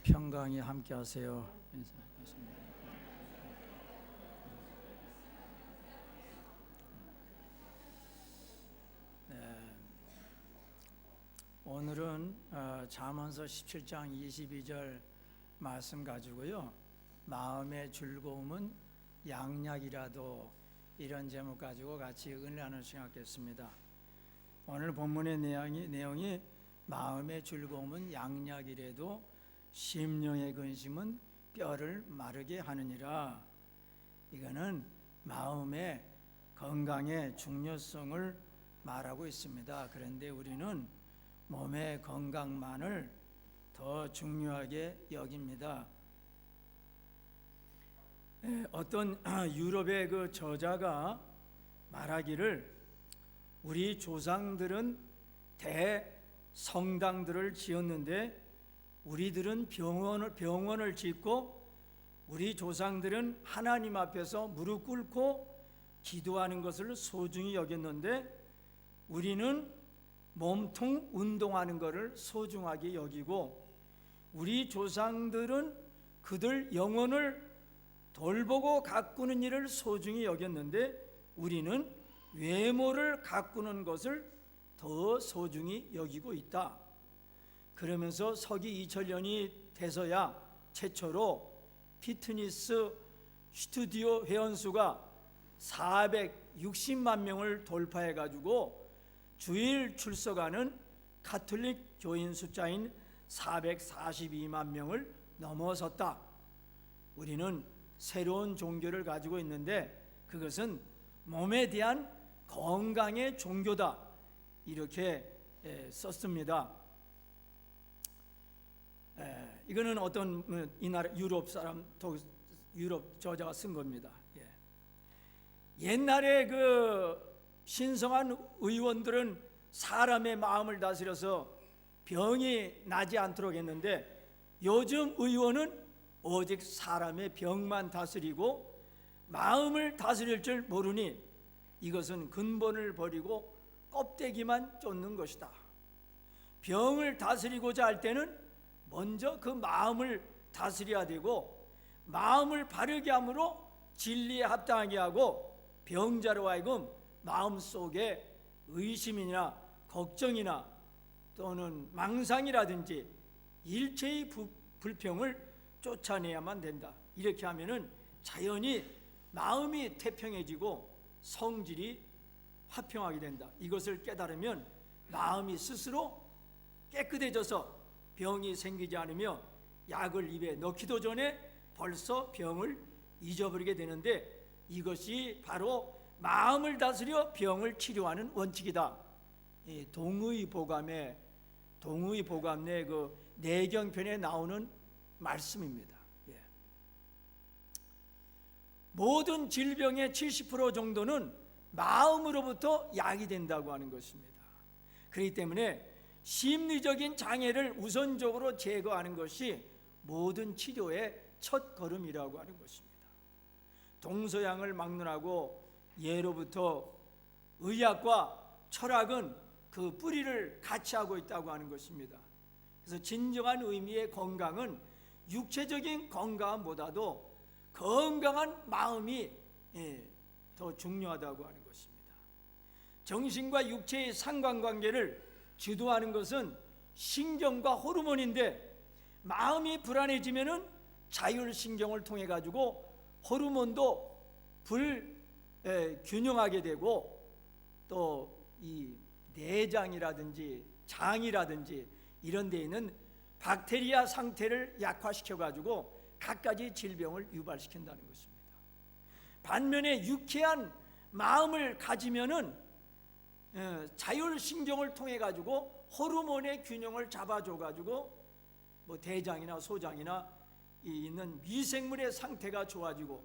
평강이 함께하세요. 네, 오늘은 잠언서 17장 22절 말씀 가지고요, 마음의 즐거움은 양약이라도, 이런 제목 가지고 같이 은혜 나눌 시간 갖겠습니다. 오늘 본문의 내용이 마음의 즐거움은 양약이라도 심령의 근심은 뼈를 마르게 하느니라. 이거는 마음의 건강의 중요성을 말하고 있습니다. 그런데 우리는 몸의 건강만을 더 중요하게 여깁니다. 어떤 유럽의 그 저자가 말하기를, 우리 조상들은 대성당들을 지었는데 우리들은 병원을 짓고, 우리 조상들은 하나님 앞에서 무릎 꿇고 기도하는 것을 소중히 여겼는데 우리는 몸통 운동하는 것을 소중하게 여기고, 우리 조상들은 그들 영혼을 돌보고 가꾸는 일을 소중히 여겼는데 우리는 외모를 가꾸는 것을 더 소중히 여기고 있다. 그러면서 서기 2000년이 돼서야 최초로 피트니스 스튜디오 회원수가 460만 명을 돌파해 가지고 주일 출석하는 가톨릭 교인 숫자인 442만 명을 넘어섰다. 우리는 새로운 종교를 가지고 있는데 그것은 몸에 대한 건강의 종교다, 이렇게 썼습니다. 이거는 어떤 이 나라 유럽 저자가 쓴 겁니다. 옛날에 그 신성한 의원들은 사람의 마음을 다스려서 병이 나지 않도록 했는데, 요즘 의원은 오직 사람의 병만 다스리고 마음을 다스릴 줄 모르니 이것은 근본을 버리고 껍데기만 쫓는 것이다. 병을 다스리고자 할 때는 먼저 그 마음을 다스려야 되고, 마음을 바르게 함으로 진리에 합당하게 하고, 병자로 하여금 마음속에 의심이나 걱정이나 또는 망상이라든지 일체의 불평을 쫓아내야만 된다. 이렇게 하면은 자연히 마음이 태평해지고 성질이 화평하게 된다. 이것을 깨달으면 마음이 스스로 깨끗해져서 병이 생기지 않으며 약을 입에 넣기도 전에 벌써 병을 잊어버리게 되는데, 이것이 바로 마음을 다스려 병을 치료하는 원칙이다. 동의보감의 그 내경편에 나오는 말씀입니다. 모든 질병의 70% 정도는 마음으로부터 약이 된다고 하는 것입니다. 그렇기 때문에 심리적인 장애를 우선적으로 제거하는 것이 모든 치료의 첫 걸음이라고 하는 것입니다. 동서양을 막론하고 예로부터 의학과 철학은 그 뿌리를 같이 하고 있다고 하는 것입니다. 그래서 진정한 의미의 건강은 육체적인 건강보다도 건강한 마음이 더 중요하다고 하는 것입니다. 정신과 육체의 상관관계를 주도하는 것은 신경과 호르몬인데, 마음이 불안해지면은 자율신경을 통해 가지고 호르몬도 불균형하게 되고, 또 이 내장이라든지 장이라든지 이런 데 있는 박테리아 상태를 약화시켜 가지고 갖가지 질병을 유발시킨다는 것입니다. 반면에 유쾌한 마음을 가지면은 자율신경을 통해 가지고 호르몬의 균형을 잡아줘 가지고 뭐 대장이나 소장이나 있는 미생물의 상태가 좋아지고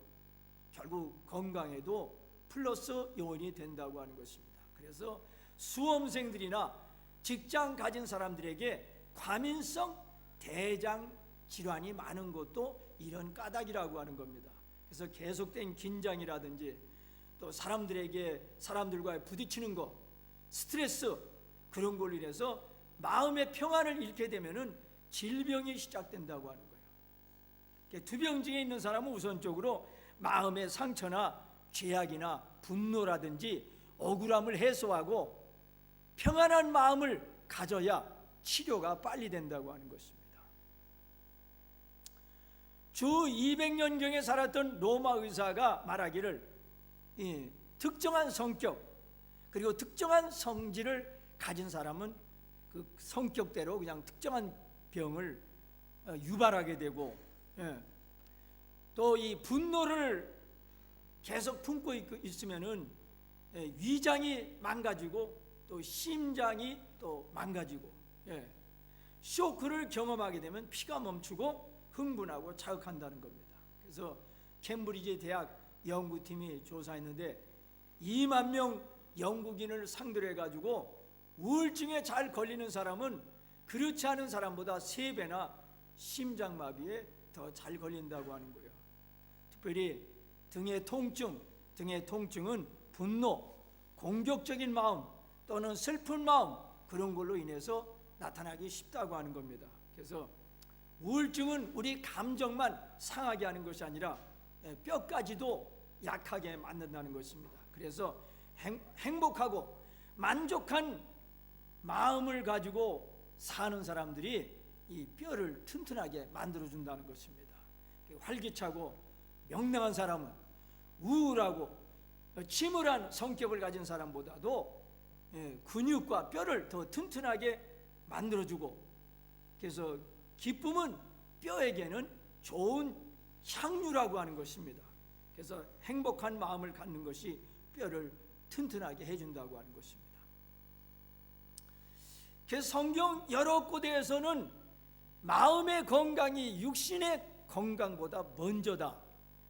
결국 건강에도 플러스 요인이 된다고 하는 것입니다. 그래서 수험생들이나 직장 가진 사람들에게 과민성 대장 질환이 많은 것도 이런 까닭이라고 하는 겁니다. 그래서 계속된 긴장이라든지 또 사람들과의 부딪히는 것, 스트레스, 그런 걸로 인해서 마음의 평안을 잃게 되면은 질병이 시작된다고 하는 거예요. 투병증에 있는 사람은 우선적으로 마음의 상처나 죄악이나 분노라든지 억울함을 해소하고 평안한 마음을 가져야 치료가 빨리 된다고 하는 것입니다. 주 200년경에 살았던 로마 의사가 말하기를 특정한 성격 그리고 특정한 성질을 가진 사람은 그 성격대로 그냥 특정한 병을 유발하게 되고, 또 이 분노를 계속 품고 있으면은 위장이 망가지고 또 심장이 또 망가지고, 쇼크를 경험하게 되면 피가 멈추고 흥분하고 자극한다는 겁니다. 그래서 캠브리지 대학 연구팀이 조사했는데 2만 명 영국인을 상대로 해가지고 우울증에 잘 걸리는 사람은 그렇지 않은 사람보다 3배나 심장마비에 더 잘 걸린다고 하는 거예요. 특별히 등의 통증은 분노, 공격적인 마음 또는 슬픈 마음, 그런 걸로 인해서 나타나기 쉽다고 하는 겁니다. 그래서 우울증은 우리 감정만 상하게 하는 것이 아니라 뼈까지도 약하게 만든다는 것입니다. 그래서 행복하고 만족한 마음을 가지고 사는 사람들이 이 뼈를 튼튼하게 만들어준다는 것입니다. 활기차고 명랑한 사람은 우울하고 침울한 성격을 가진 사람보다도 근육과 뼈를 더 튼튼하게 만들어주고, 그래서 기쁨은 뼈에게는 좋은 향유라고 하는 것입니다. 그래서 행복한 마음을 갖는 것이 뼈를 튼튼하게 해준다고 하는 것입니다. 그래서 성경 여러 곳에서는 마음의 건강이 육신의 건강보다 먼저다,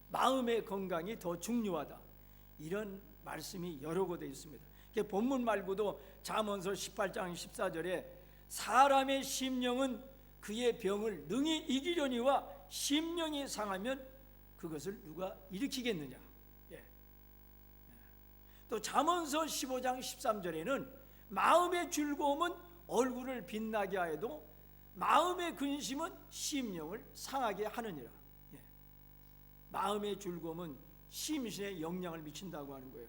마음의 건강이 더 중요하다, 이런 말씀이 여러 곳에 있습니다. 본문 말고도 잠언서 18장 14절에 사람의 심령은 그의 병을 능히 이기려니와 심령이 상하면 그것을 누가 일으키겠느냐. 또 잠언서 15장 13절에는 마음의 즐거움은 얼굴을 빛나게 하여도 마음의 근심은 심령을 상하게 하느니라. 마음의 즐거움은 심신에 영향을 미친다고 하는 거예요.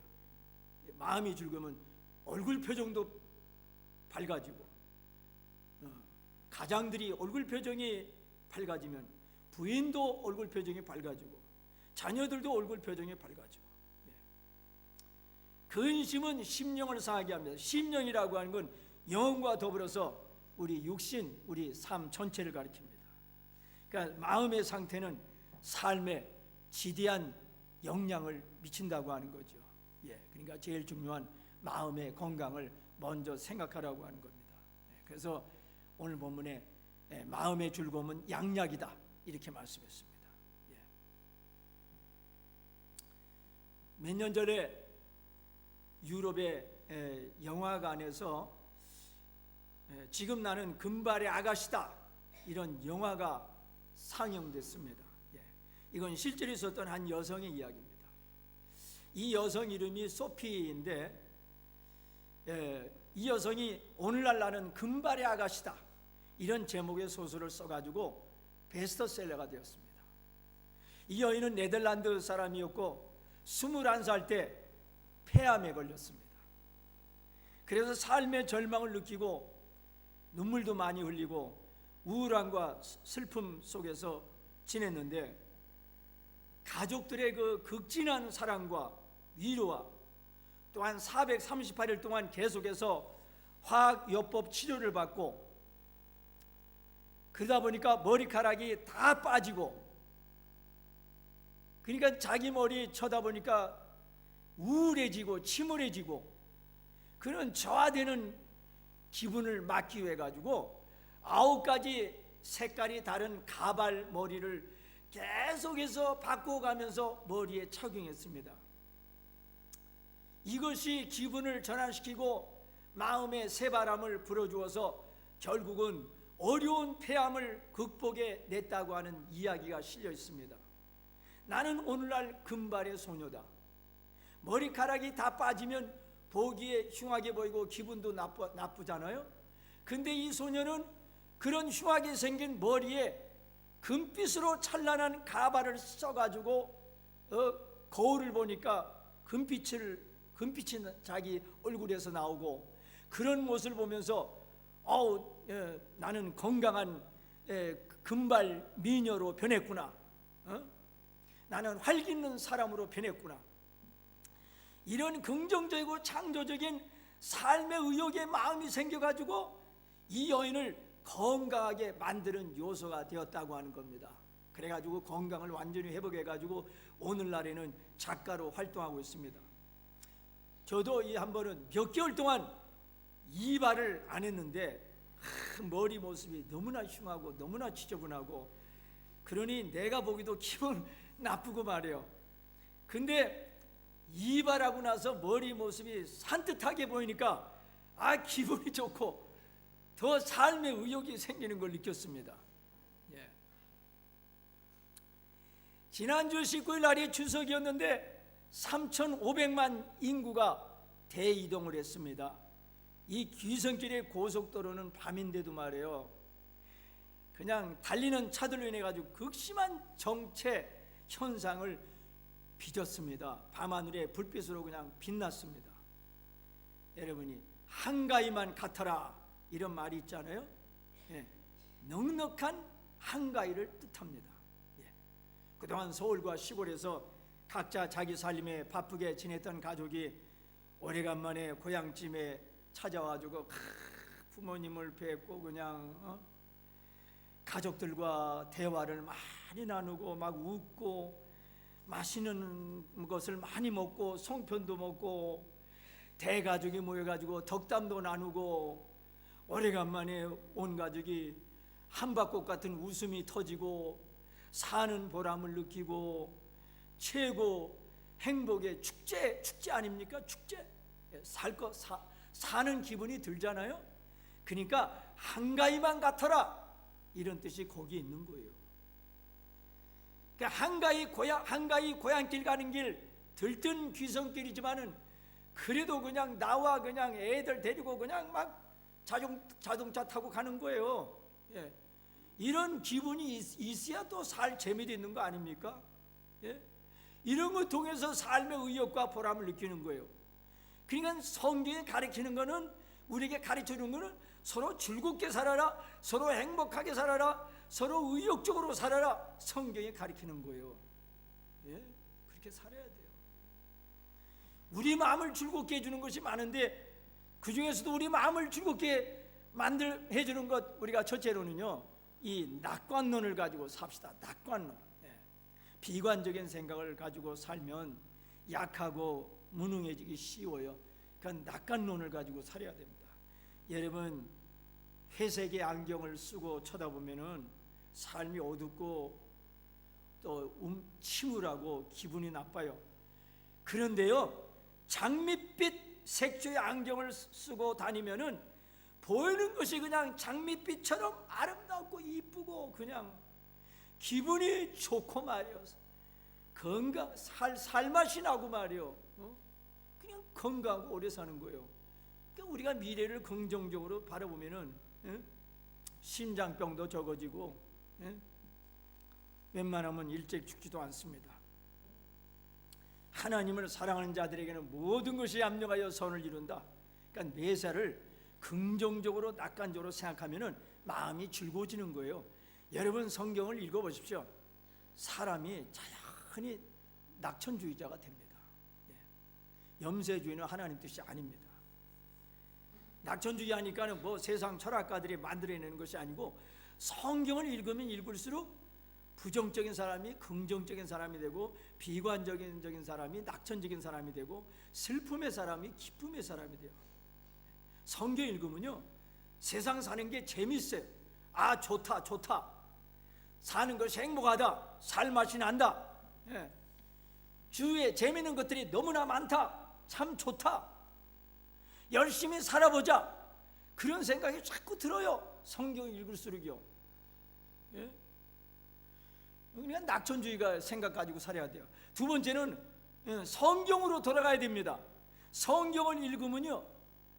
마음이 즐거우면 얼굴 표정도 밝아지고, 가장들이 얼굴 표정이 밝아지면 부인도 얼굴 표정이 밝아지고 자녀들도 얼굴 표정이 밝아지고, 근심은 심령을 상하게 합니다. 심령이라고 하는 건 영혼과 더불어서 우리 육신, 우리 삶 전체를 가리킵니다. 그러니까 마음의 상태는 삶에 지대한 영향을 미친다고 하는 거죠. 그러니까 제일 중요한 마음의 건강을 먼저 생각하라고 하는 겁니다. 그래서 오늘 본문에 마음의 즐거움은 양약이다, 이렇게 말씀했습니다. 몇 년 전에 유럽의 영화관에서 지금 나는 금발의 아가씨다, 이런 영화가 상영됐습니다. 이건 실제로 있었던 한 여성의 이야기입니다. 이 여성 이름이 소피인데, 이 여성이 오늘날 나는 금발의 아가씨다, 이런 제목의 소설을 써가지고 베스트셀러가 되었습니다. 이 여인은 네덜란드 사람이었고 21살 때 폐암에 걸렸습니다. 그래서 삶의 절망을 느끼고 눈물도 많이 흘리고 우울함과 슬픔 속에서 지냈는데, 가족들의 그 극진한 사랑과 위로와 또한 438일 동안 계속해서 화학요법 치료를 받고, 그러다 보니까 머리카락이 다 빠지고, 그러니까 자기 머리 쳐다보니까 우울해지고 침울해지고, 그런 저하되는 기분을 막기 위해 가지고 9가지 색깔이 다른 가발 머리를 계속해서 바꿔가면서 머리에 착용했습니다. 이것이 기분을 전환시키고 마음의 새바람을 불어주어서 결국은 어려운 폐암을 극복해 냈다고 하는 이야기가 실려 있습니다. 나는 오늘날 금발의 소녀다. 머리카락이 다 빠지면 보기에 흉하게 보이고 기분도 나쁘잖아요. 근데 이 소녀는 그런 흉하게 생긴 머리에 금빛으로 찬란한 가발을 써가지고 거울을 보니까 금빛이 자기 얼굴에서 나오고, 그런 모습을 보면서 나는 건강한 금발 미녀로 변했구나, 나는 활기 있는 사람으로 변했구나. 이런 긍정적이고 창조적인 삶의 의욕에 마음이 생겨가지고 이 여인을 건강하게 만드는 요소가 되었다고 하는 겁니다. 그래가지고 건강을 완전히 회복해가지고 오늘날에는 작가로 활동하고 있습니다. 저도 이 한 번은 몇 개월 동안 이발을 안 했는데 머리 모습이 너무나 흉하고 너무나 지저분하고, 그러니 내가 보기도 기분 나쁘고 말이에요. 근데 이발하고 나서 머리 모습이 산뜻하게 보이니까 기분이 좋고 더 삶의 의욕이 생기는 걸 느꼈습니다. 예. 지난주 19일 날이 추석이었는데 3,500만 인구가 대이동을 했습니다. 이 귀성길의 고속도로는 밤인데도 말이에요, 그냥 달리는 차들로 인해 가지고 극심한 정체 현상을 빚었습니다. 밤하늘에 불빛으로 그냥 빛났습니다. 여러분이 한가위만 같아라 이런 말이 있잖아요. 예, 넉넉한 한가위를 뜻합니다. 예. 그동안 서울과 시골에서 각자 자기 삶에 바쁘게 지냈던 가족이 오래간만에 고향집에 찾아와가지고 부모님을 뵙고 그냥 가족들과 대화를 많이 나누고 막 웃고 맛있는 것을 많이 먹고 송편도 먹고 대가족이 모여가지고 덕담도 나누고, 오래간만에 온 가족이 한바꽃 같은 웃음이 터지고 사는 보람을 느끼고 최고 행복의 축제 아닙니까? 축제. 사는 기분이 들잖아요. 그러니까 한가위만 같아라 이런 뜻이 거기 있는 거예요. 그러니까 한가위 고향길 가는 길 들뜬 귀성길이지만은 그래도 그냥 나와 그냥 애들 데리고 그냥 막 자동차 타고 가는 거예요. 예. 이런 기분이 있어야 또 살 재미도 있는 거 아닙니까? 예. 이런 걸 통해서 삶의 의욕과 보람을 느끼는 거예요. 그러니까 성경이 가르치는 거는, 우리에게 가르쳐주는 거는 서로 즐겁게 살아라, 서로 행복하게 살아라, 서로 의욕적으로 살아라, 성경이 가르치는 거예요. 예? 그렇게 살아야 돼요. 우리 마음을 즐겁게 해주는 것이 많은데 그 중에서도 우리 마음을 즐겁게 해주는 것, 우리가 첫째로는요, 이 낙관론을 가지고 삽시다. 낙관론. 예. 비관적인 생각을 가지고 살면 약하고 무능해지기 쉬워요. 그러니까 낙관론을 가지고 살아야 됩니다. 여러분, 회색의 안경을 쓰고 쳐다보면은 삶이 어둡고 또 침울하고 기분이 나빠요. 그런데요, 장밋빛 색조의 안경을 쓰고 다니면은 보이는 것이 그냥 장밋빛처럼 아름답고 이쁘고 그냥 기분이 좋고 말이요. 살맛이 나고 말이요. 그냥 건강하고 오래 사는 거예요. 그러니까 우리가 미래를 긍정적으로 바라보면은 심장병도 적어지고 웬만하면 일찍 죽지도 않습니다. 하나님을 사랑하는 자들에게는 모든 것이 합력하여 선을 이룬다. 그러니까 매사를 긍정적으로 낙관적으로 생각하면은 마음이 즐거워지는 거예요. 여러분, 성경을 읽어보십시오. 사람이 자연히 낙천주의자가 됩니다. 염세주의는 하나님 뜻이 아닙니다. 낙천주의 하니까는 뭐 세상 철학가들이 만들어내는 것이 아니고, 성경을 읽으면 읽을수록 부정적인 사람이 긍정적인 사람이 되고, 비관적인 사람이 낙천적인 사람이 되고, 슬픔의 사람이 기쁨의 사람이 돼요. 성경 읽으면요, 세상 사는 게 재밌어요. 좋다, 사는 것이 행복하다, 살맛이 난다, 주위에 재밌는 것들이 너무나 많다, 참 좋다, 열심히 살아보자, 그런 생각이 자꾸 들어요. 성경 읽을수록요. 그러니까 낙천주의가 생각 가지고 살아야 돼요. 두 번째는 성경으로 돌아가야 됩니다. 성경을 읽으면요,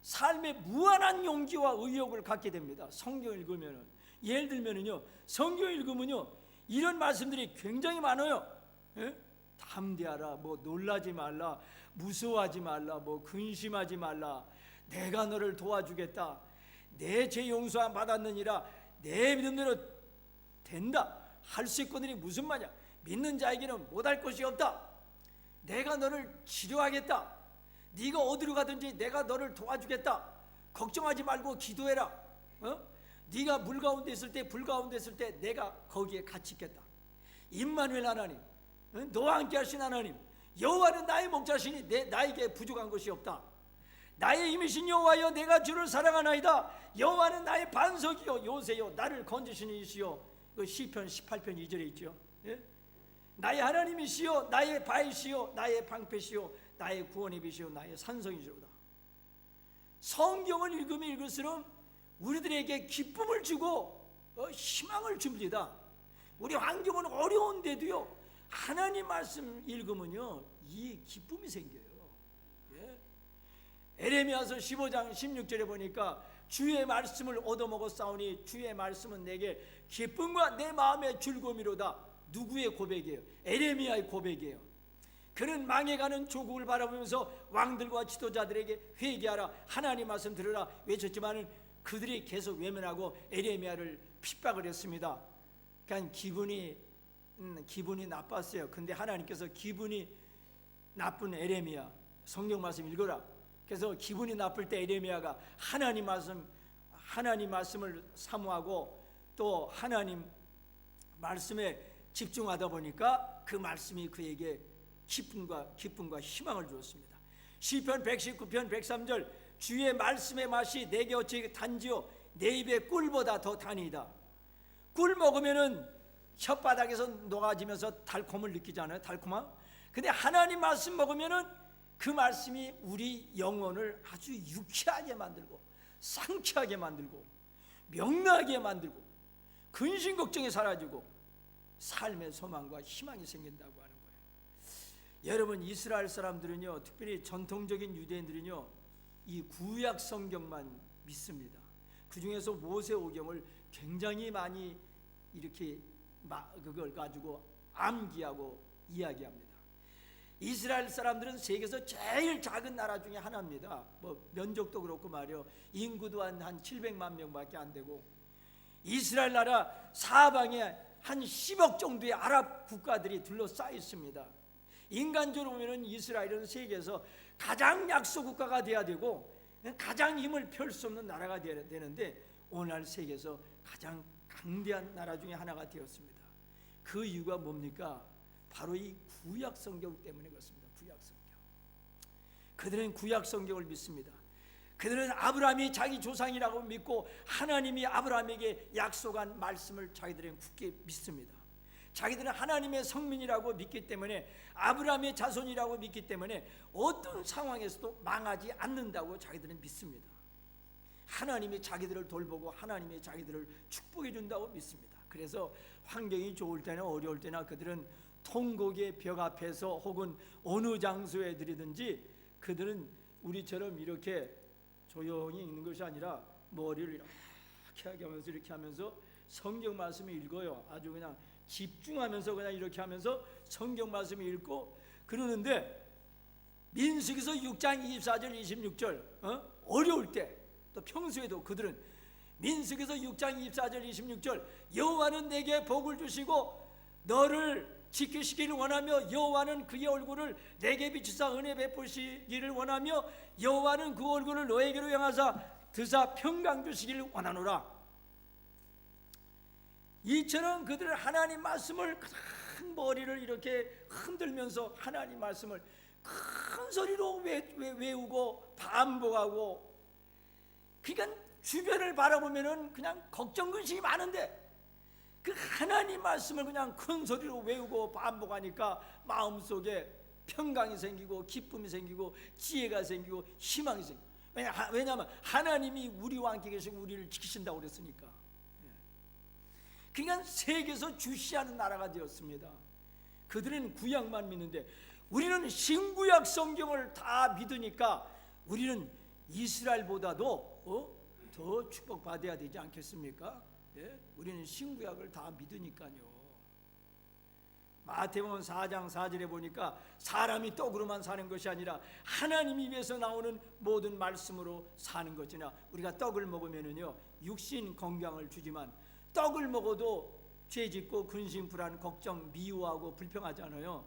삶에 무한한 용기와 의욕을 갖게 됩니다. 성경을 읽으면 예를 들면은요, 성경 읽으면요, 이런 말씀들이 굉장히 많아요. 예? 담대하라, 뭐 놀라지 말라, 무서워하지 말라, 뭐 근심하지 말라, 내가 너를 도와주겠다, 내 죄 용서 받았느니라, 내 믿음대로 된다. 할 수 있거든이 무슨 말이야? 믿는 자에게는 못할 것이 없다. 내가 너를 치료하겠다. 네가 어디로 가든지 내가 너를 도와주겠다. 걱정하지 말고 기도해라. 네가 물 가운데 있을 때, 불 가운데 있을 때 내가 거기에 같이 있겠다. 임마누엘 하나님, 너와 함께 하신 하나님, 여호와는 나의 목자시니 나에게 부족한 것이 없다. 나의 힘이신 여호와여, 내가 주를 사랑하나이다. 여호와는 나의 반석이요 요새요 나를 건지시는 이시요. 그 시편 18편 2절에 있죠. 예? 나의 하나님이시요 나의 바위시요 나의 방패시요 나의 구원의 빛이요 나의 산성이시로다. 성경을 읽으면 읽을수록 우리들에게 기쁨을 주고 희망을 줍니다. 우리 환경은 어려운데도요, 하나님 말씀 읽으면요 이 기쁨이 생겨요. 예? 에레미야서 15장 16절에 보니까 주의 말씀을 얻어먹었사오니 주의 말씀은 내게 기쁨과 내 마음의 즐거움이로다. 누구의 고백이에요? 에레미야의 고백이에요. 그는 망해가는 조국을 바라보면서 왕들과 지도자들에게 회개하라, 하나님 말씀 들으라 외쳤지만은 그들이 계속 외면하고 에레미야를 핍박을 했습니다. 그러니까 기분이 나빴어요. 근데 하나님께서 기분이 나쁜 에레미야, 성경 말씀 읽어라. 그래서 기분이 나쁠 때 에레미야가 하나님 말씀을 사모하고 또 하나님 말씀에 집중하다 보니까 그 말씀이 그에게 기쁨과 희망을 주었습니다. 시편 119편 103절, 주의 말씀의 맛이 내게 어찌 단지요 내 입에 꿀보다 더 단이다. 꿀 먹으면은 혓바닥에서 녹아지면서 달콤을 느끼잖아요. 달콤함. 근데 하나님 말씀 먹으면은 그 말씀이 우리 영혼을 아주 유쾌하게 만들고 상쾌하게 만들고 명랑하게 만들고 근심 걱정이 사라지고 삶의 소망과 희망이 생긴다고 하는 거예요. 여러분, 이스라엘 사람들은요, 특별히 전통적인 유대인들은요, 이 구약 성경만 믿습니다. 그 중에서 모세오경을 굉장히 많이 이렇게 그걸 가지고 암기하고 이야기합니다. 이스라엘 사람들은 세계에서 제일 작은 나라 중에 하나입니다. 뭐 면적도 그렇고 말이요, 인구도 한 700만 명밖에 안 되고, 이스라엘 나라 사방에 한 10억 정도의 아랍 국가들이 둘러싸여 있습니다. 인간적으로 보면 이스라엘은 세계에서 가장 약소 국가가 돼야 되고 가장 힘을 펼 수 없는 나라가 되어야 되는데 오늘날 세계에서 가장 강대한 나라 중에 하나가 되었습니다. 그 이유가 뭡니까? 바로 이 구약 성경 때문에 그렇습니다. 구약 성경. 그들은 구약 성경을 믿습니다. 그들은 아브라함이 자기 조상이라고 믿고 하나님이 아브라함에게 약속한 말씀을 자기들은 굳게 믿습니다. 자기들은 하나님의 성민이라고 믿기 때문에, 아브라함의 자손이라고 믿기 때문에 어떤 상황에서도 망하지 않는다고 자기들은 믿습니다. 하나님이 자기들을 돌보고 하나님이 자기들을 축복해 준다고 믿습니다. 그래서 환경이 좋을 때나 어려울 때나 그들은 통곡의 벽 앞에서 혹은 어느 장소에 들이든지 그들은 우리처럼 이렇게 조용히 읽는 것이 아니라 머리를 이렇게 하면서 성경 말씀을 읽어요. 아주 그냥 집중하면서 그냥 이렇게 하면서 성경 말씀을 읽고 그러는데, 민수기서 6장 24절 26절 어려울 때, 또 평소에도 그들은 민수기서 6장 24절 26절 여호와는 내게 복을 주시고 너를 지키시기를 원하며 여호와는 그의 얼굴을 내게 비추사 은혜 베푸시기를 원하며 여호와는 그 얼굴을 너에게로 향하사 드사 평강 주시기를 원하노라. 이처럼 그들은 하나님 말씀을 큰 머리를 이렇게 흔들면서 하나님 말씀을 큰 소리로 외우고 반복하고, 그러니까 주변을 바라보면은 그냥 걱정 근심이 많은데 그 하나님 말씀을 그냥 큰 소리로 외우고 반복하니까 마음속에 평강이 생기고 기쁨이 생기고 지혜가 생기고 희망이 생기고, 왜냐하면 하나님이 우리와 함께 계시고 우리를 지키신다고 그랬으니까. 그러니까 세계에서 주시하는 나라가 되었습니다. 그들은 구약만 믿는데 우리는 신구약 성경을 다 믿으니까 우리는 이스라엘보다도 더 축복받아야 되지 않겠습니까? 예? 우리는 신구약을 다 믿으니까요. 마태복음 4장 4절에 보니까 사람이 떡으로만 사는 것이 아니라 하나님 입에서 나오는 모든 말씀으로 사는 것이나, 우리가 떡을 먹으면은요 육신 건강을 주지만 떡을 먹어도 죄짓고 근심 불안 걱정 미워하고 불평하잖아요.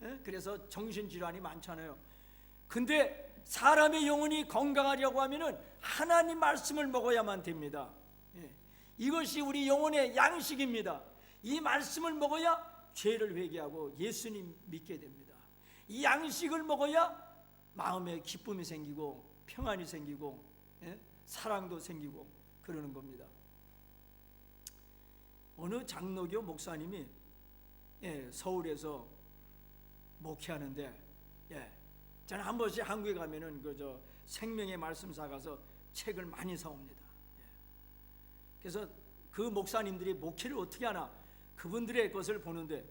예? 그래서 정신질환이 많잖아요. 근데 사람의 영혼이 건강하려고 하면은 하나님 말씀을 먹어야만 됩니다. 예. 이것이 우리 영혼의 양식입니다. 이 말씀을 먹어야 죄를 회개하고 예수님 믿게 됩니다. 이 양식을 먹어야 마음에 기쁨이 생기고 평안이 생기고, 예? 사랑도 생기고 그러는 겁니다. 어느 장로교 목사님이 서울에서 목회하는데, 저는 한 번씩 한국에 가면은 그저 생명의 말씀사 가서 책을 많이 사옵니다. 그래서 그 목사님들이 목회를 어떻게 하나 그분들의 것을 보는데,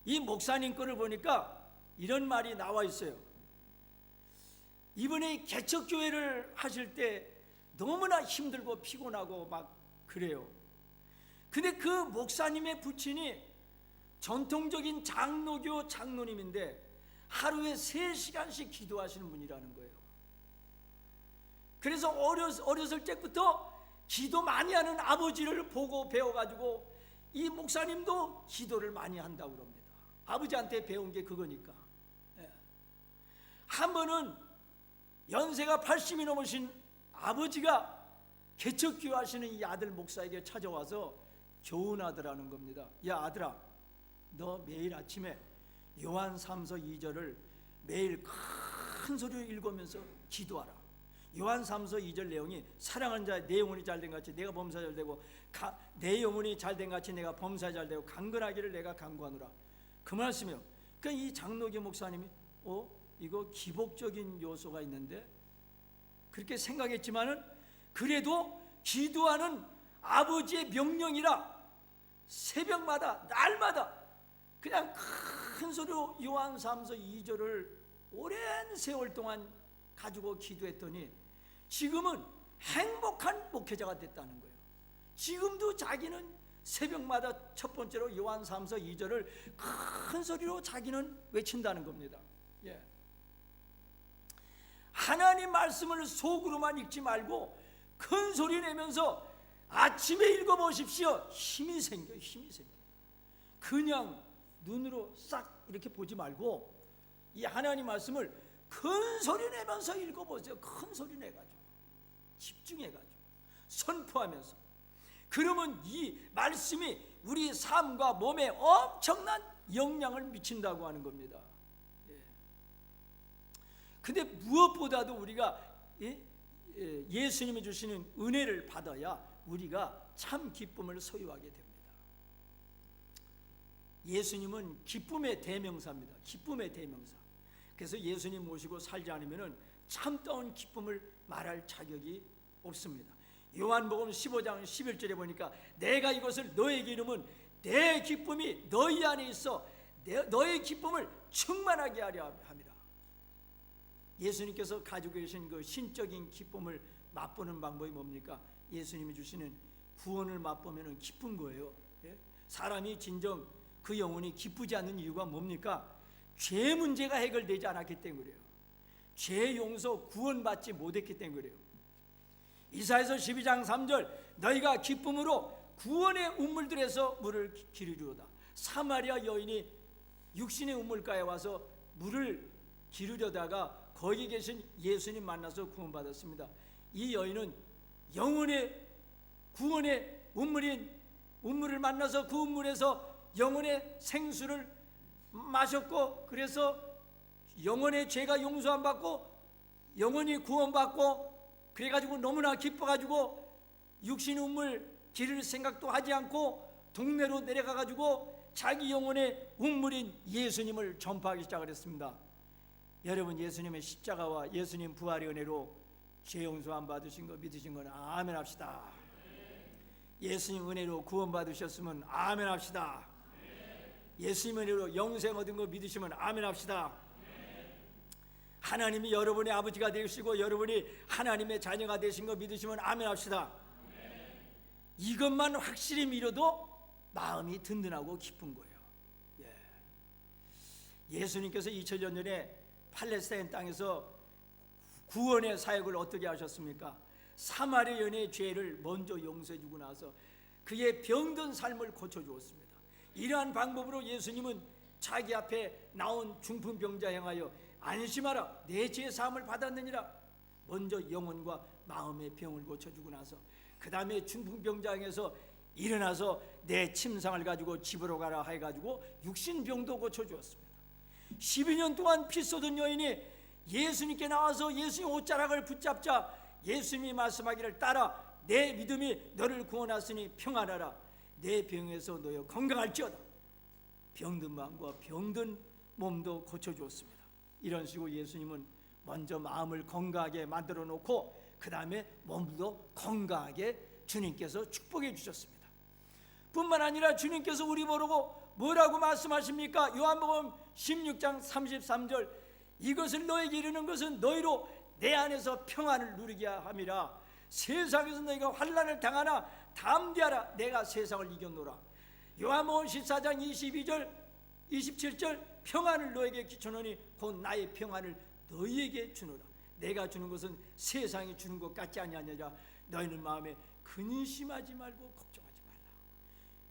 이 목사님 거를 보니까 이런 말이 나와 있어요. 이분이 개척교회를 하실 때 너무나 힘들고 피곤하고 막 그래요. 근데 그 목사님의 부친이 전통적인 장로교 장로님인데 하루에 3시간씩 기도하시는 분이라는 거예요. 그래서 어렸을 때부터 기도 많이 하는 아버지를 보고 배워가지고 이 목사님도 기도를 많이 한다고 그럽니다. 아버지한테 배운 게 그거니까. 한 번은 연세가 80이 넘으신 아버지가 개척교회 하시는 이 아들 목사에게 찾아와서 교훈하더라는 겁니다. 야 아들아, 너 매일 아침에 요한 3서 2절을 매일 큰 소리로 읽으면서 기도하라. 요한 3서 2절 내용이 사랑하는 자 내 영혼이 잘된 같이 내가 범사 잘되고 내 영혼이 잘된 같이 내가 범사 잘되고 강건하기를 내가 간구하노라. 그 말씀이요. 그러니까 이 장로교 목사님이 이거 기복적인 요소가 있는데 그렇게 생각했지만은 그래도 기도하는 아버지의 명령이라 새벽마다 날마다 그냥 큰 소리로 요한 3서 2절을 오랜 세월 동안 가지고 기도했더니 지금은 행복한 목회자가 됐다는 거예요. 지금도 자기는 새벽마다 첫 번째로 요한 3서 2절을 큰 소리로 자기는 외친다는 겁니다. 하나님 말씀을 속으로만 읽지 말고 큰 소리 내면서 아침에 읽어보십시오. 힘이 생겨요. 힘이 생겨요. 그냥 눈으로 싹 이렇게 보지 말고 이 하나님 말씀을 큰 소리 내면서 읽어보세요. 큰 소리 내가지고 집중해가지고 선포하면서. 그러면 이 말씀이 우리 삶과 몸에 엄청난 영향을 미친다고 하는 겁니다. 근데 무엇보다도 우리가 예수님이 주시는 은혜를 받아야 우리가 참 기쁨을 소유하게 됩니다. 예수님은 기쁨의 대명사입니다. 기쁨의 대명사. 그래서 예수님 모시고 살지 않으면 참다운 기쁨을 말할 자격이 없습니다. 요한복음 15장 11절에 보니까 내가 이것을 너에게 이르면 내 기쁨이 너희 안에 있어 너의 기쁨을 충만하게 하려 합니다. 예수님께서 가지고 계신 그 신적인 기쁨을 맛보는 방법이 뭡니까? 예수님이 주시는 구원을 맛보면 기쁜 거예요. 사람이 진정 그 영혼이 기쁘지 않는 이유가 뭡니까? 죄 문제가 해결되지 않았기 때문이에요. 죄 용서 구원받지 못했기 때문이에요. 이사야서 12장 3절 너희가 기쁨으로 구원의 우물들에서 물을 기르리로다. 사마리아 여인이 육신의 우물가에 와서 물을 기르려다가 거기 계신 예수님 만나서 구원받았습니다. 이 여인은 영혼의 구원의 우물을 만나서 그 우물에서 영혼의 생수를 마셨고, 그래서 영혼의 죄가 용서 안 받고 영혼이 구원받고, 그래가지고 너무나 기뻐가지고 육신의 우물 기를 생각도 하지 않고 동네로 내려가가지고 자기 영혼의 우물인 예수님을 전파하기 시작을 했습니다. 여러분, 예수님의 십자가와 예수님 부활의 은혜로 죄 용서 안 받으신 거 믿으신 건 아멘 합시다. 예수님 은혜로 구원 받으셨으면 아멘 합시다. 예수님 은혜로 영생 얻은 거 믿으시면 아멘 합시다. 하나님이 여러분의 아버지가 되시고 여러분이 하나님의 자녀가 되신 거 믿으시면 아멘 합시다. 이것만 확실히 믿어도 마음이 든든하고 기쁜 거예요. 예수님께서 2000년 전에 팔레스타인 땅에서 구원의 사역을 어떻게 하셨습니까? 사마리아 여인의 죄를 먼저 용서해 주고 나서 그의 병든 삶을 고쳐주었습니다. 이러한 방법으로 예수님은 자기 앞에 나온 중풍병자 향하여 안심하라, 내 죄 사함을 받았느니라, 먼저 영혼과 마음의 병을 고쳐주고 나서 그 다음에 중풍병자 향해서 일어나서 내 침상을 가지고 집으로 가라 해가지고 육신병도 고쳐주었습니다. 12년 동안 피 쏟은 여인이 예수님께 나와서 예수님 옷자락을 붙잡자 예수님이 말씀하기를, 따라 내 믿음이 너를 구원하시니 평안하라, 내 병에서 너여 건강할지어다. 병든 마음과 병든 몸도 고쳐주었습니다. 이런 식으로 예수님은 먼저 마음을 건강하게 만들어 놓고 그 다음에 몸도 건강하게 주님께서 축복해 주셨습니다. 뿐만 아니라 주님께서 우리 보고 뭐라고 말씀하십니까? 요한복음 16장 33절, 이것을 너에게 이르는 것은 너희로 내 안에서 평안을 누리게 함이라. 세상에서 너희가 환난을 당하나 담대하라, 내가 세상을 이겼노라. 요한복음 14장 22절 27절, 평안을 너에게 주노니 곧 나의 평안을 너희에게 주노라. 내가 주는 것은 세상이 주는 것 같지 아니하느니라. 너희는 마음에 근심하지 말고 걱정하지 말라.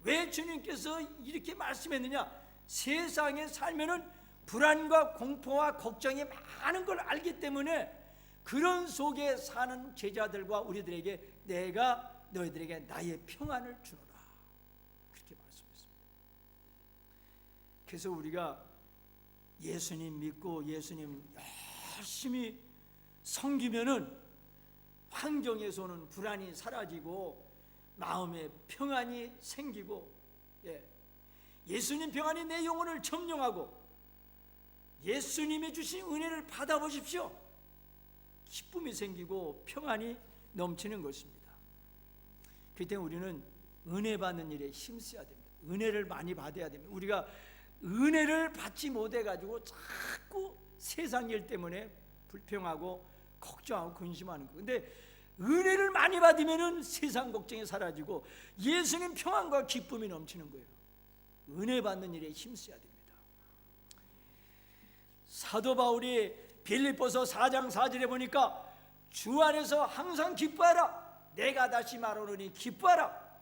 왜 주님께서 이렇게 말씀했느냐? 세상에 살면은 불안과 공포와 걱정이 많은 걸 알기 때문에 그런 속에 사는 제자들과 우리들에게 내가 너희들에게 나의 평안을 주노라, 그렇게 말씀했습니다. 그래서 우리가 예수님 믿고 예수님 열심히 섬기면은 환경에서는 불안이 사라지고 마음에 평안이 생기고, 예수님 평안이 내 영혼을 점령하고 예수님이 주신 은혜를 받아보십시오. 기쁨이 생기고 평안이 넘치는 것입니다. 그때 우리는 은혜 받는 일에 힘써야 됩니다. 은혜를 많이 받아야 됩니다. 우리가 은혜를 받지 못해가지고 자꾸 세상 일 때문에 불평하고 걱정하고 근심하는 거예요. 근데 은혜를 많이 받으면 세상 걱정이 사라지고 예수님 평안과 기쁨이 넘치는 거예요. 은혜 받는 일에 힘써야 됩니다. 사도 바울이 빌립보서 4장 4절에 보니까 주 안에서 항상 기뻐하라, 내가 다시 말하노니 기뻐하라.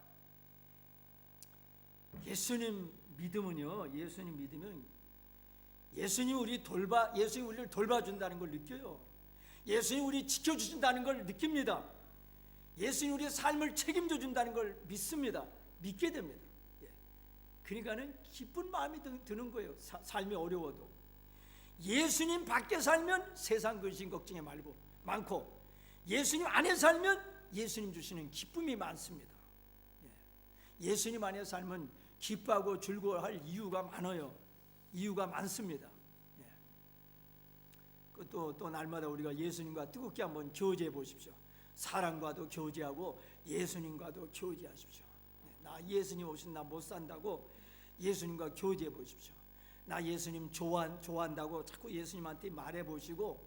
예수님 믿으면요, 예수님 믿으면 예수님 우리를 돌봐준다는 걸 느껴요. 예수님 우리 지켜주신다는 걸 느낍니다. 예수님 우리의 삶을 책임져 준다는 걸 믿습니다. 믿게 됩니다. 그러니까는 기쁜 마음이 드는 거예요. 삶이 어려워도 예수님 밖에 살면 세상 근심 걱정이 많고 예수님 안에 살면 예수님 주시는 기쁨이 많습니다. 예수님 안에 살면 기뻐하고 즐거워할 이유가 많아요. 이유가 많습니다. 또 날마다 우리가 예수님과 뜨겁게 한번 교제해 보십시오. 사랑과도 교제하고 예수님과도 교제하십시오. 나 예수님 없이 나 못 산다고 예수님과 교제해 보십시오. 나 예수님 좋아한다고 자꾸 예수님한테 말해 보시고,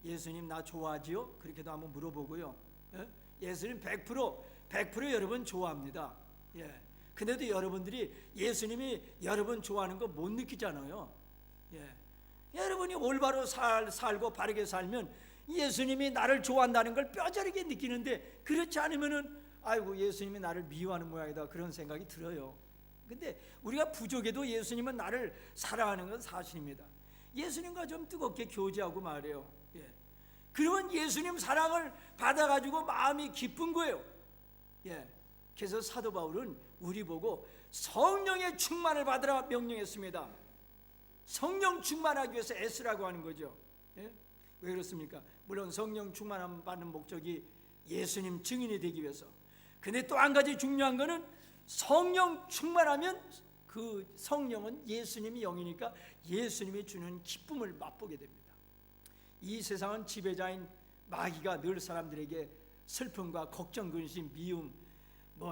예수님 나 좋아하지요? 그렇게도 한번 물어보고요. 예수님 100% 여러분 좋아합니다. 근데도 여러분들이 예수님이 여러분 좋아하는 거 못 느끼잖아요. 여러분이 올바로 살고 바르게 살면 예수님이 나를 좋아한다는 걸 뼈저리게 느끼는데, 그렇지 않으면은 아이고 예수님이 나를 미워하는 모양이다, 그런 생각이 들어요. 근데 우리가 부족해도 예수님은 나를 사랑하는 건 사실입니다. 예수님과 좀 뜨겁게 교제하고 말해요. 그러면 예수님 사랑을 받아가지고 마음이 기쁜 거예요. 그래서 사도 바울은 우리 보고 성령의 충만을 받으라 명령했습니다. 성령 충만하기 위해서 애쓰라고 하는 거죠. 왜 그렇습니까? 물론 성령 충만 받는 목적이 예수님 증인이 되기 위해서. 근데 또 한 가지 중요한 거는 성령 충만하면 그 성령은 예수님이 영이니까 예수님이 주는 기쁨을 맛보게 됩니다. 이 세상은 지배자인 마귀가 늘 사람들에게 슬픔과 걱정, 근심, 미움,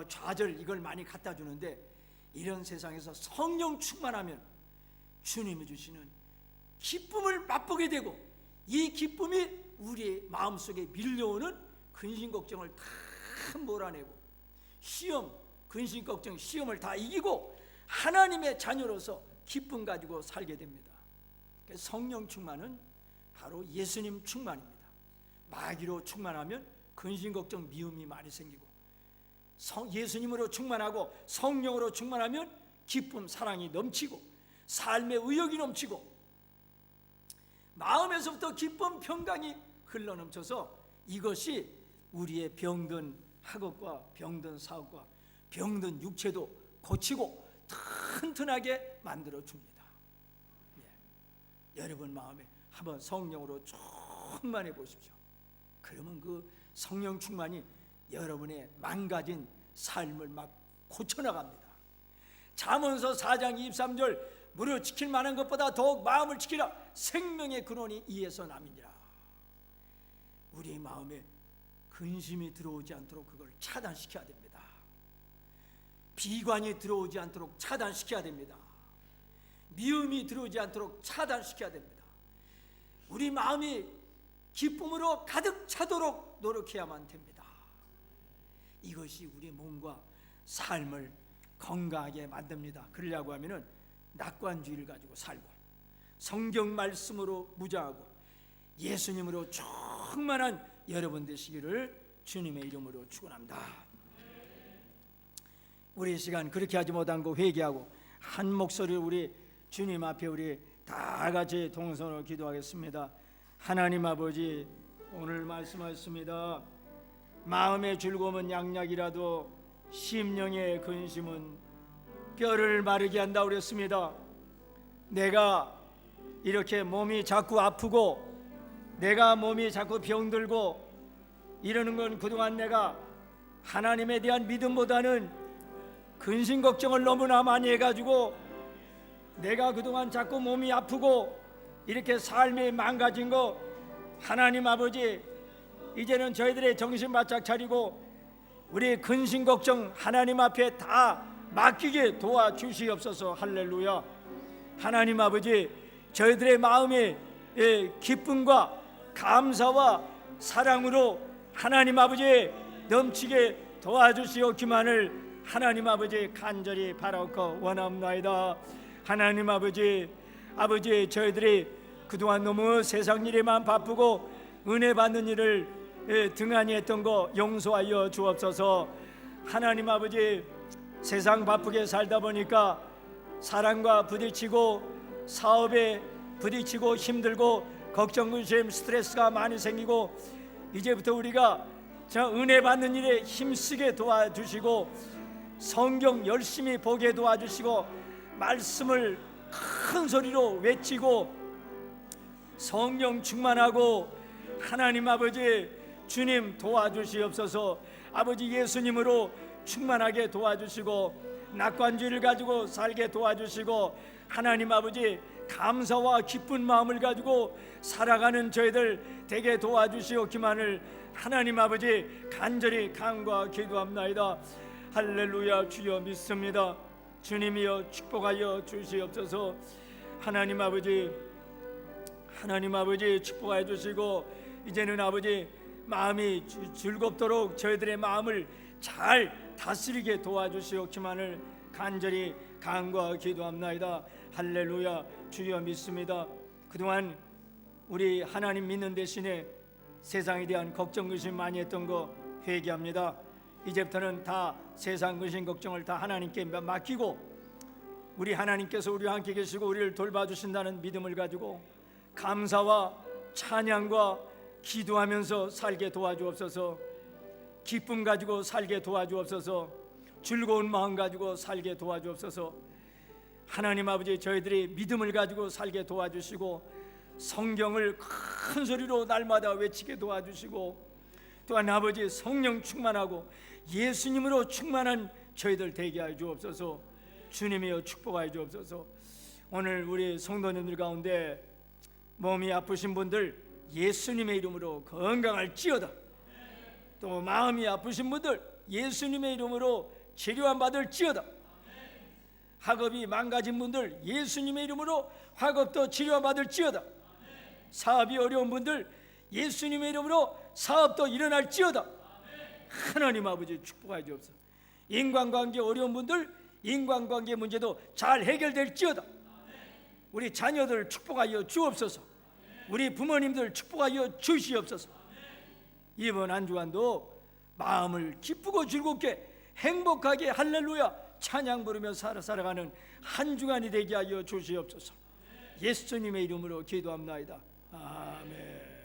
좌절 이걸 많이 갖다 주는데, 이런 세상에서 성령 충만하면 주님이 주시는 기쁨을 맛보게 되고, 이 기쁨이 우리의 마음속에 밀려오는 근심 걱정을 다 몰아내고 시험, 근심 걱정, 시험을 다 이기고 하나님의 자녀로서 기쁨 가지고 살게 됩니다. 성령 충만은 바로 예수님 충만입니다. 마귀로 충만하면 근심 걱정, 미움이 많이 생기고, 예수님으로 충만하고 성령으로 충만하면 기쁨, 사랑이 넘치고 삶의 의욕이 넘치고 마음에서부터 기쁨, 평강이 흘러넘쳐서 이것이 우리의 병든 학업과 병든 사업과 병든 육체도 고치고 튼튼하게 만들어줍니다. 여러분 마음에 한번 성령으로 충만해 보십시오. 그러면 그 성령 충만이 여러분의 망가진 삶을 막 고쳐나갑니다. 잠언서 4장 23절 무릇 지킬 만한 것보다 더욱 마음을 지키라. 생명의 근원이 이에서 남이니라. 우리의 마음에 근심이 들어오지 않도록 그걸 차단시켜야 됩니다. 비관이 들어오지 않도록 차단시켜야 됩니다. 미움이 들어오지 않도록 차단시켜야 됩니다. 우리 마음이 기쁨으로 가득 차도록 노력해야만 됩니다. 이것이 우리 몸과 삶을 건강하게 만듭니다. 그러려고 하면은 낙관주의를 가지고 살고 성경 말씀으로 무장하고 예수님으로 충만한 여러분 되시기를 주님의 이름으로 축원합니다. 우리 시간 그렇게 하지 못한 거 회개하고 한 목소리로 우리 주님 앞에 우리 다 같이 동성으로 기도하겠습니다. 하나님 아버지, 오늘 말씀하셨습니다. 마음의 즐거움은 양약이라도 심령의 근심은 뼈를 마르게 한다 그랬습니다. 내가 이렇게 몸이 자꾸 아프고 내가 몸이 자꾸 병들고 이러는 건 그동안 내가 하나님에 대한 믿음보다는 근심 걱정을 너무나 많이 해가지고 내가 그동안 자꾸 몸이 아프고 이렇게 삶이 망가진 거, 하나님 아버지 이제는 저희들의 정신 바짝 차리고 우리 근심 걱정 하나님 앞에 다 맡기게 도와주시옵소서. 할렐루야. 하나님 아버지, 저희들의 마음에 기쁨과 감사와 사랑으로 하나님 아버지 넘치게 도와주시옵기만을 하나님 아버지 간절히 바라고 원합나이다. 하나님 아버지, 저희들이 그동안 너무 세상 일에만 바쁘고 은혜 받는 일을 등한히 했던 거 용서하여 주옵소서. 하나님 아버지, 세상 바쁘게 살다 보니까 사람과 부딪히고 사업에 부딪히고 힘들고 걱정, 근심, 스트레스가 많이 생기고 이제부터 우리가 저 은혜 받는 일에 힘쓰게 도와주시고 성경 열심히 보게 도와주시고 말씀을 큰 소리로 외치고 성령 충만하고 하나님 아버지 주님 도와주시옵소서. 아버지 예수님으로 충만하게 도와주시고 낙관주의를 가지고 살게 도와주시고 하나님 아버지 감사와 기쁜 마음을 가지고 살아가는 저희들 되게 도와주시옵기만을 하나님 아버지 간절히 간구하 기도합나이다. 할렐루야. 주여 믿습니다. 주님이여 축복하여 주시옵소서. 하나님 아버지 축복하여 주시고 이제는 아버지 마음이 즐겁도록 저희들의 마음을 잘 다스리게 도와주시옵기만을 간절히 간구하여 기도합나이다. 할렐루야. 주여 믿습니다. 그동안 우리 하나님 믿는 대신에 세상에 대한 걱정 근심 많이 했던 거 회개합니다. 이제부터는 다 세상 근심 걱정을 다 하나님께 맡기고 우리 하나님께서 우리와 함께 계시고 우리를 돌봐주신다는 믿음을 가지고 감사와 찬양과 기도하면서 살게 도와주옵소서. 기쁨 가지고 살게 도와주옵소서. 즐거운 마음 가지고 살게 도와주옵소서. 하나님 아버지, 저희들이 믿음을 가지고 살게 도와주시고 성경을 큰 소리로 날마다 외치게 도와주시고 또한 아버지 성령 충만하고 예수님으로 충만한 저희들 되게 하여 주옵소서. 주님이여 축복하여 주옵소서. 오늘 우리 성도님들 가운데 몸이 아프신 분들 예수님의 이름으로 건강할지어다. 또 마음이 아프신 분들 예수님의 이름으로 치료함 받을지어다. 학업이 망가진 분들 예수님의 이름으로 학업도 치료함 받을지어다. 사업이 어려운 분들 예수님의 이름으로 사업도 일어날지어다. 하나님 아버지 축복하여 주옵소서. 인간관계 어려운 분들 인간관계 문제도 잘 해결될지어다. 우리 자녀들 축복하여 주옵소서. 우리 부모님들 축복하여 주시옵소서. 이번 한 주간도 마음을 기쁘고 즐겁게 행복하게 할렐루야 찬양 부르며 살아가는 한 주간이 되게 하여 주시옵소서. 예수님의 이름으로 기도합나이다. 아멘.